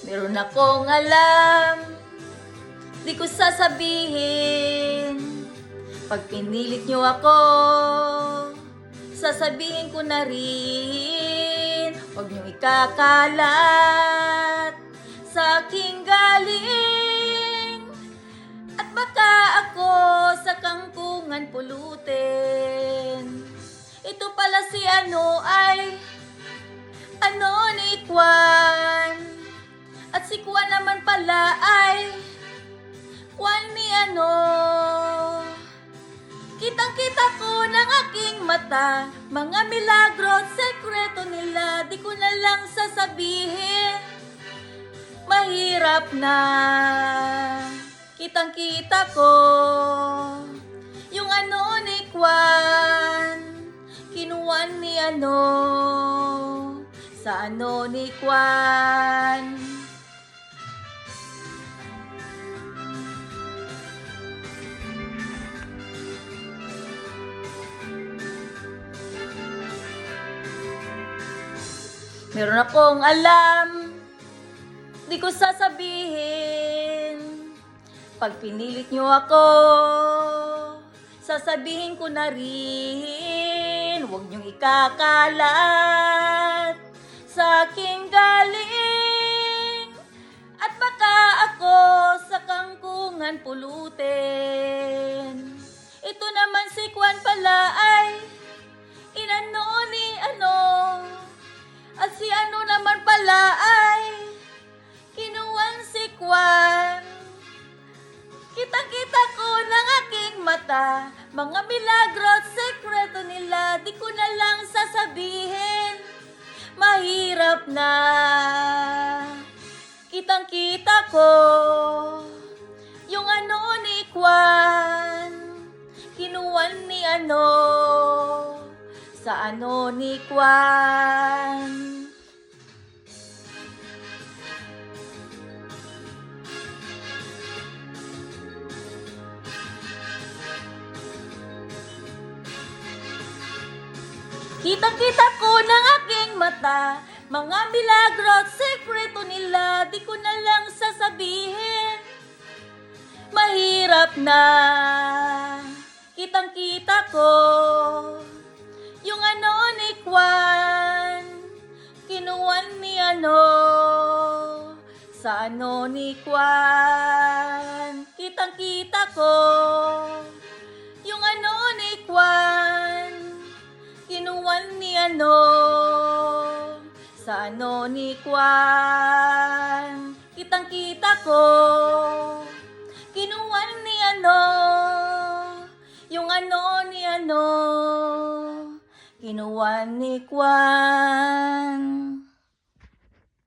Meron akong alam, di ko sasabihin. Pag pinilit nyo ako, sasabihin ko na rin. Huwag nyo ikakalat sa aking galing. At baka ako sa kangkungan pulutin. Ito pala si ano ay ano ni Kwan. At si Kwan naman pala ay Kwan ni ano. Kitang-kita ko ng aking mata, mga milagro at sekreto nila, di ko na lang sasabihin. Mahirap na, kitang-kita ko, yung ano ni Kwan, kinuwan ni ano, sa ano ni Kwan. Meron akong alam, di ko sasabihin. Pag pinilit nyo ako, sasabihin ko na rin. Huwag nyong ikakalat sa aking galing. At baka ako sa kangkungan pulutin. Ito naman si Kwan pala ay inano ni ano. At si ano naman pala ay kinuwan si Kwan. Kitang-kita ko ng aking mata, mga milagro at sekreto nila, di ko na lang sasabihin. Mahirap na, kitang-kita ko, yung ano ni Kwan, kinuwan ni ano, sa ano ni Kwan. Kitang-kita ko ng aking mata, mga milagro at sekreto nila, di ko na lang sasabihin. Mahirap na, kitang-kita ko, yung ano ni Kwan, kinuwan ni ano, sa ano ni Kwan. Kitang-kita ko, yung ano ni Kwan, kinuwan ni ano, sa ano ni Kwan. Kitang-kita ko, kinuwan ni ano, yung ano ni ano, kinuwan ni Kwan.